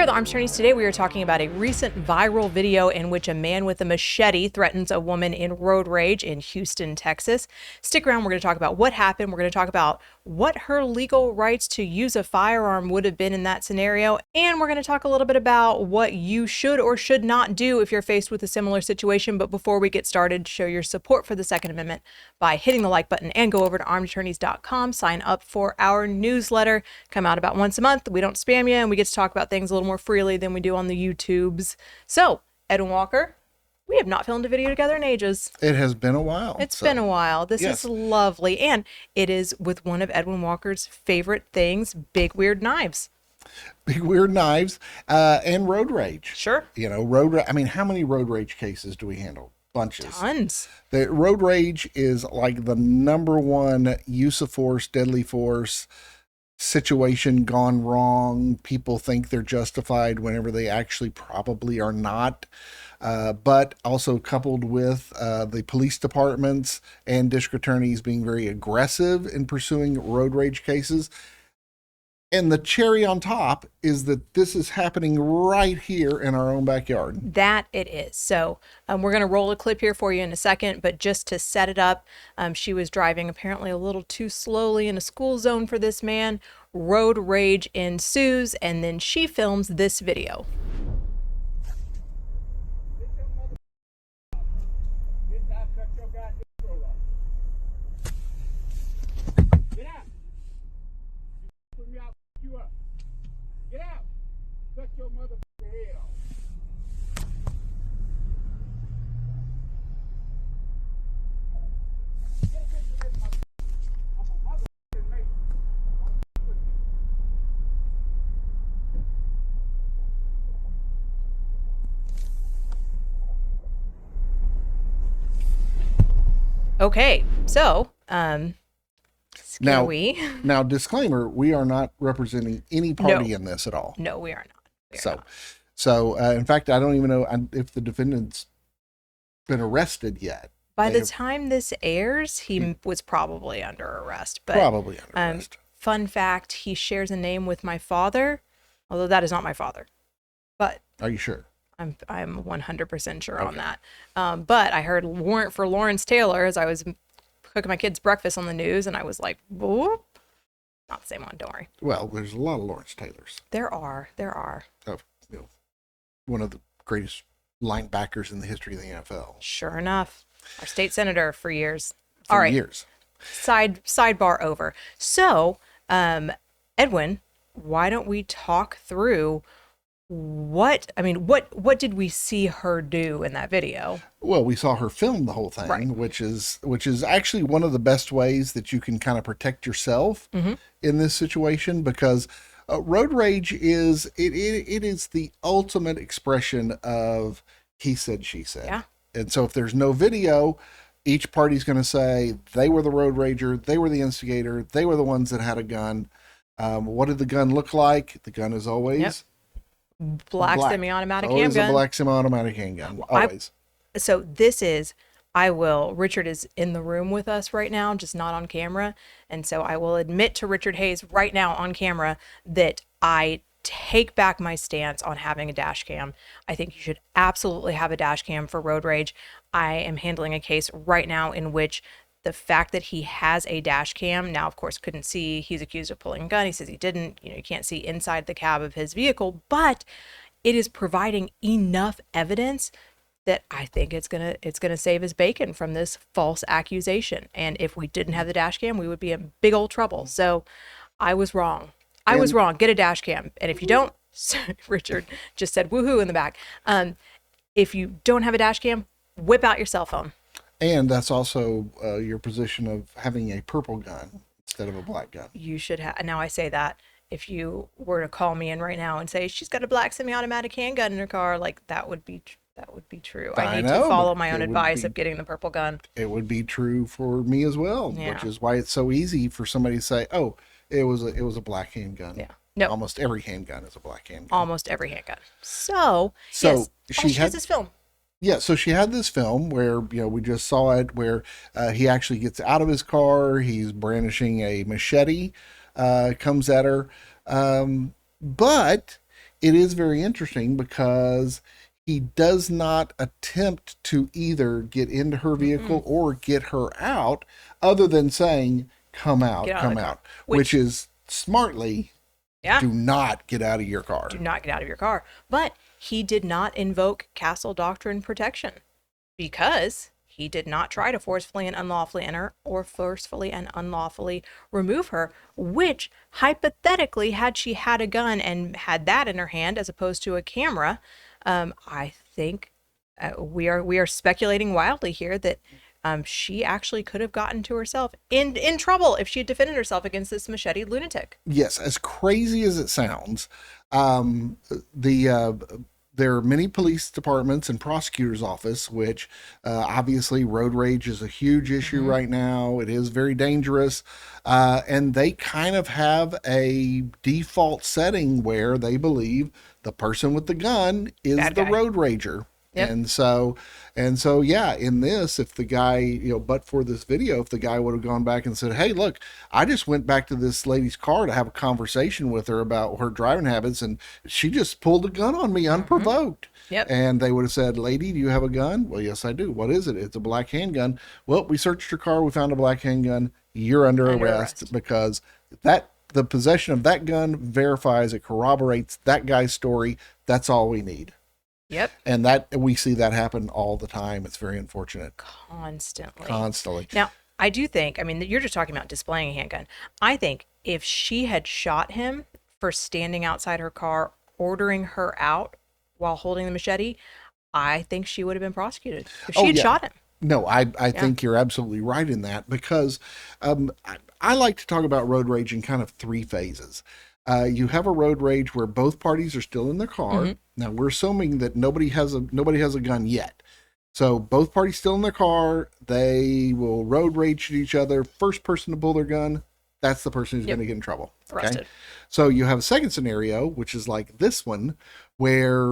at the Arms Attorneys today, we are talking about a recent viral video in which a man with a machete threatens a woman in road rage in Houston, Texas. Stick around. We're going to talk about what happened. We're going to talk about what her legal rights to use a firearm would have been in that scenario. And we're going to talk a little bit about what you should or should not do if you're faced with a similar situation. But before we get started, show your support for the Second Amendment by hitting the like button and go over to armedattorneys.com. Sign up for our newsletter. Come out about once a month. We don't spam you, and we get to talk about things a little more freely than we do on the YouTubes. So, Edwin Walker, we have not filmed a video together in ages. It has been a while. It's been a while. This is lovely. And it is with one of Edwin Walker's favorite things, big weird knives. Big weird knives and road rage. Sure. You know, I mean, how many road rage cases do we handle? Bunches. Tons. The road rage is like the number one use of force, deadly force situation gone wrong. People think they're justified whenever they actually probably are not. But also coupled with the police departments and district attorneys being very aggressive in pursuing road rage cases. And the cherry on top is that this is happening right here in our own backyard. That it is. So we're going to roll a clip here for you in a second, but just to set it up, she was driving apparently a little too slowly in a school zone for this man. Road rage ensues, and then she films this video. Okay, so now disclaimer: we are not representing any party in this at all. No, we are not. So in fact, I don't even know if the defendant's been arrested yet. By the time this airs, he was probably under arrest. But probably under arrest. Fun fact: he shares a name with my father, although that is not my father. But are you sure? I'm 100% sure on that. But I heard warrant for Lawrence Taylor as I was cooking my kids' breakfast on the news, and I was like, whoop. Not the same one, don't worry. Well, there's a lot of Lawrence Taylors. There are. One of the greatest linebackers in the history of the NFL. Sure enough. Our state senator for years. For years. Sidebar over. So, Edwin, why don't we talk through what did we see her do in that video? Well, we saw her film the whole thing, right, which is actually one of the best ways that you can kind of protect yourself in this situation, because road rage is the ultimate expression of he said, she said. Yeah. And so if there's no video, each party's going to say they were the road rager, they were the instigator, they were the ones that had a gun. What did the gun look like? The gun is always black semi-automatic handgun. Always a black semi-automatic handgun. Always. Richard is in the room with us right now, just not on camera. And so I will admit to Richard Hayes right now on camera that I take back my stance on having a dash cam. I think you should absolutely have a dash cam for road rage. I am handling a case right now in which the fact that he has a dash cam, now of course couldn't see, he's accused of pulling a gun. He says he didn't, you can't see inside the cab of his vehicle, but it is providing enough evidence that I think it's gonna save his bacon from this false accusation. And if we didn't have the dash cam, we would be in big old trouble. So I was wrong. Get a dash cam. And if you don't, Richard just said woohoo in the back. If you don't have a dash cam, whip out your cell phone. And that's also your position of having a purple gun instead of a black gun. You should have. Now I say that if you were to call me in right now and say she's got a black semi-automatic handgun in her car, like that would be true. I need to follow my own advice of getting the purple gun. It would be true for me as well, which is why it's so easy for somebody to say, "Oh, it was a black handgun." Yeah. No. Almost every handgun is a black handgun. Almost every handgun. So yes, she has this film. Yeah, so she had this film where, we just saw it, where he actually gets out of his car, he's brandishing a machete, comes at her, but it is very interesting because he does not attempt to either get into her Mm-mm. vehicle or get her out, other than saying, Get out of come the car. out, which Which, is smartly, yeah, do not get out of your car. do not get out of your car. But he did not invoke Castle Doctrine protection because he did not try to forcefully and unlawfully enter or forcefully and unlawfully remove her, which hypothetically, had she had a gun and had that in her hand as opposed to a camera, I think we are speculating wildly here that she actually could have gotten to herself in trouble if she had defended herself against this machete lunatic. Yes, as crazy as it sounds, um, the there are many police departments and prosecutors' office, which obviously road rage is a huge issue Mm-hmm. right now. It is very dangerous, and they kind of have a default setting where they believe the person with the gun is Bad the guy. road rager. Yep. Yeah, in this, if the guy, but for this video, if the guy would have gone back and said, "Hey, look, I just went back to this lady's car to have a conversation with her about her driving habits, and she just pulled a gun on me Mm-hmm. unprovoked." Yep. And they would have said, "Lady, do you have a gun?" "Well, yes, I do." "What is it?" "It's a black handgun." "Well, we searched your car. We found a black handgun. You're under Under arrest arrest. because the possession of that gun verifies, it corroborates that guy's story. That's all we need." Yep. And that we see that happen all the time. It's very unfortunate. Constantly. Constantly. Now, I do think, I mean, you're just talking about displaying a handgun. I think if she had shot him for standing outside her car, ordering her out while holding the machete, I think she would have been prosecuted. If she Oh had yeah. shot him. No, I Yeah. think you're absolutely right in that because I like to talk about road rage in kind of three phases. You have a road rage where both parties are still in their car. Mm-hmm. Now we're assuming that nobody has a gun yet. So both parties still in their car, they will road rage at each other. First person to pull their gun, that's the person who's going Yep. to get in trouble. Okay. Arrested. So you have a second scenario, which is like this one, where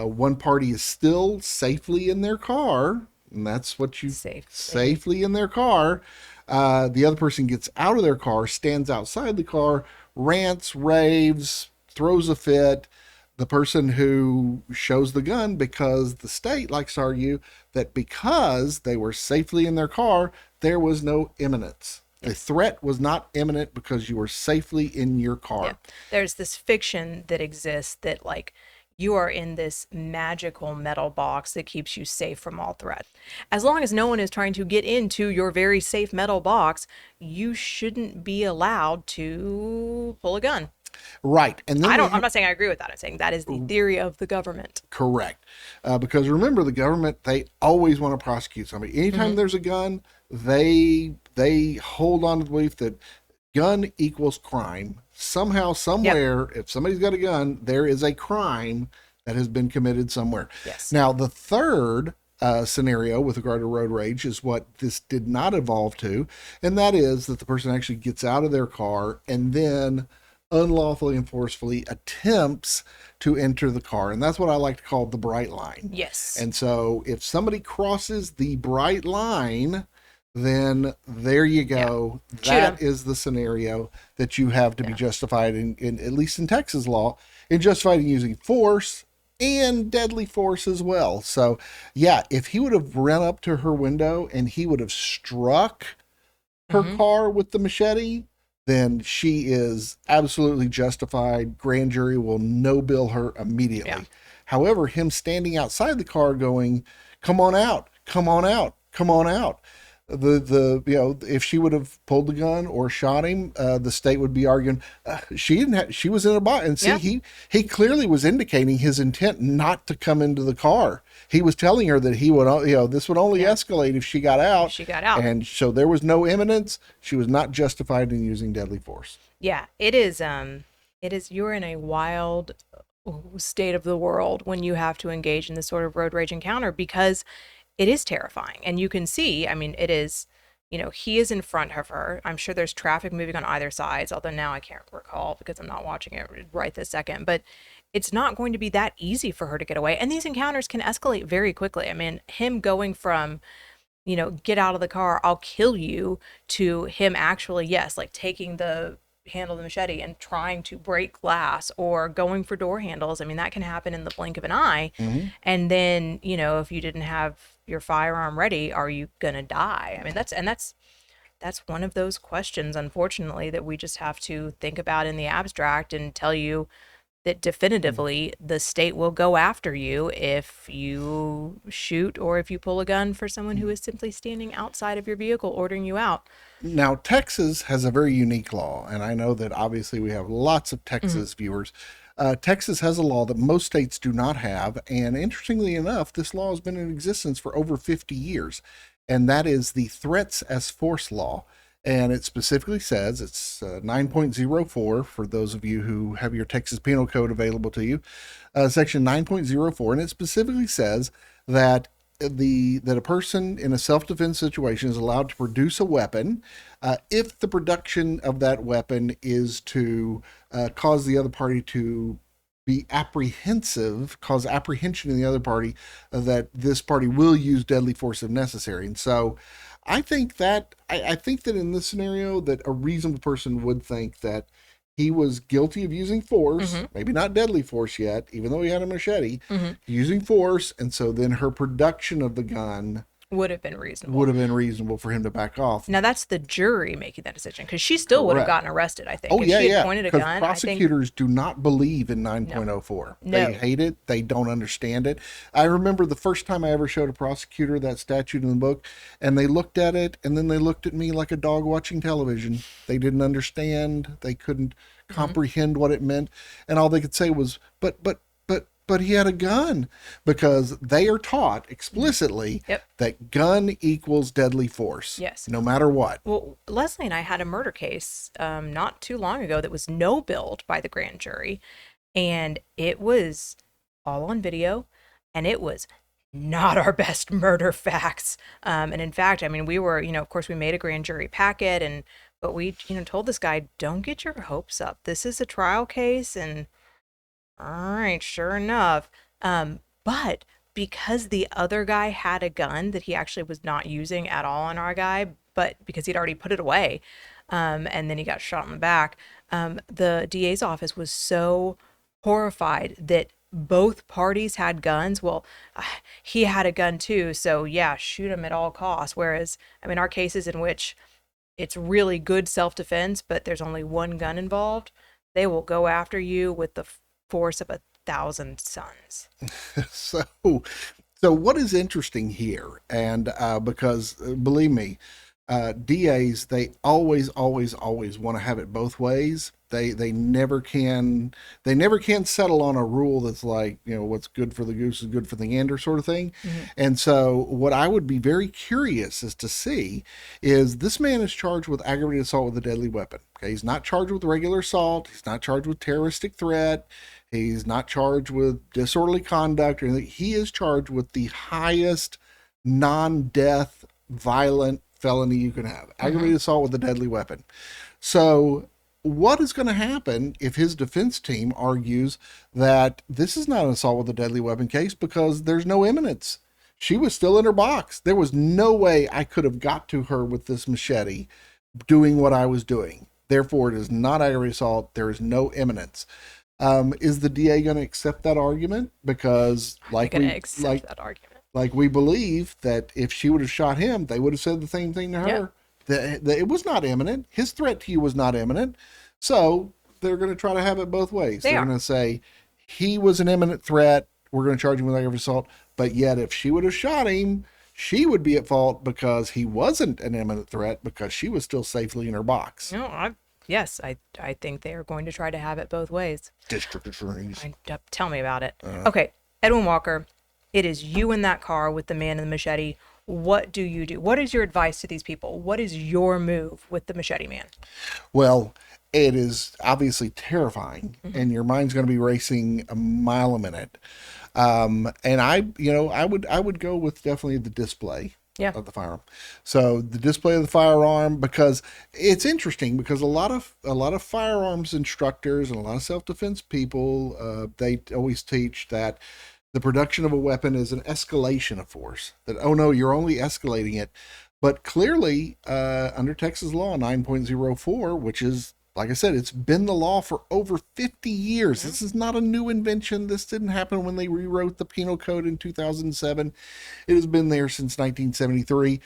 one party is still safely in their car, and that's what you Safely. safely in their car. The other person gets out of their car, stands outside the car, rants, raves, throws a fit. The person who shows the gun, because the state likes to argue that because they were safely in their car, there was no imminence. The Yes. threat was not imminent because you were safely in your Yeah. car. There's this fiction that exists that, like, you are in this magical metal box that keeps you safe from all threat. As long as no one is trying to get into your very safe metal box, you shouldn't be allowed to pull a gun. Right. And then I'm not saying I agree with that. I'm saying that is the theory of the government. correct. Because remember, the government, they always want to prosecute somebody. Anytime Mm-hmm. there's a gun, they hold on to the belief that gun equals crime. Somehow, Yep. somewhere, if somebody's got a gun, there is a crime that has been committed somewhere. Yes. Now, the third scenario with regard to road rage is what this did not evolve to, and that is that the person actually gets out of their car and then unlawfully and forcefully attempts to enter the car. And that's what I like to call the bright line. Yes. And so if somebody crosses the bright line, then there you go. Yeah. That is the scenario that you have to be justified in, at least in Texas law, in justified in using force and deadly force as well. So yeah, if he would have run up to her window and he would have struck her Mm-hmm. car with the machete, then she is absolutely justified. Grand jury will no bill her immediately. Yeah. However, him standing outside the car going, "Come on out, come on out, come on out." If she would have pulled the gun or shot him, the state would be arguing she didn't have, she was in a box. And see, Yeah. he clearly was indicating his intent not to come into the car. He was telling her that he would, this would only escalate if she got out. She got out. And so there was no imminence. She was not justified in using deadly force. Yeah, it is. You're in a wild state of the world when you have to engage in this sort of road rage encounter because it is terrifying. And you can see, I mean, it is, he is in front of her. I'm sure there's traffic moving on either sides, although now I can't recall because I'm not watching it right this second. But it's not going to be that easy for her to get away. And these encounters can escalate very quickly. I mean, him going from, get out of the car, I'll kill you, to him actually, yes, like taking the handle the machete and trying to break glass or going for door handles. I mean, that can happen in the blink of an eye. Mm-hmm. And then, if you didn't have your firearm ready, are you going to die? I mean, that's one of those questions, unfortunately, that we just have to think about in the abstract and tell you that definitively the state will go after you if you shoot or if you pull a gun for someone who is simply standing outside of your vehicle ordering you out. Now, Texas has a very unique law, and I know that obviously we have lots of Texas viewers. Texas has a law that most states do not have, and interestingly enough, this law has been in existence for over 50 years, and that is the threats as force law. And it specifically says, it's 9.04 for those of you who have your Texas Penal Code available to you, section 9.04, and it specifically says that that a person in a self-defense situation is allowed to produce a weapon if the production of that weapon is to cause the other party to be apprehensive, cause apprehension in the other party that this party will use deadly force if necessary. And so I think that in this scenario that a reasonable person would think that he was guilty of using force, maybe not deadly force yet, even though he had a machete, using force. And so then her production of the gun would have been reasonable for him to back off. Now that's the jury making that decision, because she still would have gotten arrested, I think. Oh, if yeah, she had pointed a gun, prosecutors do not believe in 9.04. No. They hate it. They don't understand it. I remember the first time I ever showed a prosecutor that statute in the book, and they looked at it, and then they looked at me like a dog watching television. They didn't understand. They couldn't comprehend what it meant. And all they could say was, but he had a gun, because they are taught explicitly that gun equals deadly force. Yes. No matter what. Well, Leslie and I had a murder case not too long ago that was no-billed by the grand jury, and it was all on video, and it was not our best murder facts. And in fact, I mean, we were, of course, we made a grand jury packet, but we, told this guy, don't get your hopes up. This is a trial case, and all right, sure enough. But because the other guy had a gun that he actually was not using at all on our guy, but because he'd already put it away, and then he got shot in the back, the DA's office was so horrified that both parties had guns. Well, he had a gun too, so yeah, shoot him at all costs. Whereas, I mean, our cases in which it's really good self-defense, but there's only one gun involved, they will go after you with the force of 1,000 suns. So what is interesting here, and because believe me, DAs, they always want to have it both ways. They never can settle on a rule that's like, what's good for the goose is good for the gander sort of thing. And so what I would be very curious is to see is this man is charged with aggravated assault with a deadly weapon. Okay, he's not charged with regular assault. He's not charged with terroristic threat. He's not charged with disorderly conduct or anything. He is charged with the highest non-death violent felony you can have, aggravated assault with a deadly weapon. So what is going to happen if his defense team argues that this is not an assault with a deadly weapon case because there's no imminence? She was still in her box. There was no way I could have got to her with this machete doing what I was doing. Therefore, it is not aggravated assault. There is no imminence. Is the DA going to accept that argument? Because that argument. Like we believe that if she would have shot him, they would have said the same thing to her. That it was not imminent. His threat to you was not imminent. So they're going to try to have it both ways. They're going to say he was an imminent threat. We're going to charge him with aggravated assault. But yet if she would have shot him, she would be at fault because he wasn't an imminent threat because she was still safely in her box. No, Yes, I think they are going to try to have it both ways. District attorneys. Tell me about it. Okay, Edwin Walker, it is you in that car with the man in the machete. What do you do? What is your advice to these people? What is your move with the machete man? Well, it is obviously terrifying, and your mind's going to be racing a mile a minute. And I would go with definitely the display. Of the firearm. So the display of the firearm, because it's interesting because a lot of firearms instructors and a lot of self-defense people, they always teach that the production of a weapon is an escalation of force. That, oh no, you're only escalating it. But clearly, under Texas law 9.04, which is Like I said, it's been the law for over 50 years. This is not a new invention. This didn't happen when they rewrote the penal code in 2007. It has been there since 1973.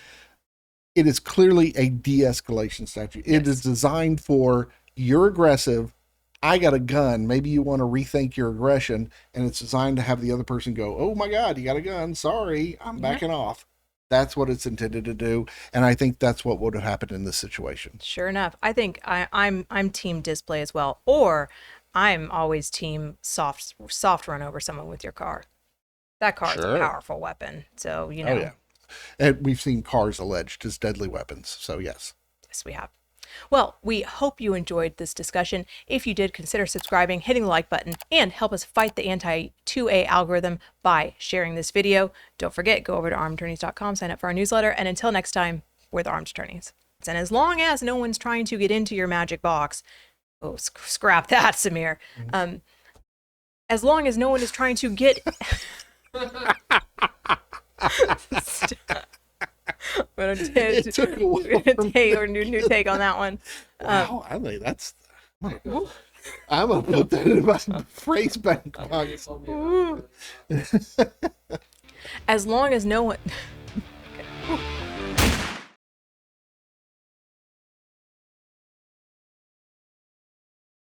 It is clearly a de-escalation statute. It is designed for, you're aggressive, I got a gun. Maybe you want to rethink your aggression, and it's designed to have the other person go, "Oh my God, you got a gun. Sorry, I'm backing off." That's what it's intended to do, and I think that's what would have happened in this situation. Sure enough. I think I'm team display as well, or I'm always team soft run over someone with your car. That car is a Sure. powerful weapon, so Oh yeah, and we've seen cars alleged as deadly weapons. So yes. Yes, we have. Well, we hope you enjoyed this discussion. If you did, consider subscribing, hitting the like button, and help us fight the anti-2A algorithm by sharing this video. Don't forget, go over to armedattorneys.com, sign up for our newsletter, and until next time, we're the Armed Attorneys. And as long as no one's trying to get into your magic box, oh, scrap that, Samir. As long as no one is trying to get... We're gonna take our new take on that one. Wow, I think that's. I'm gonna put that in my phrase bank box. As long as no one.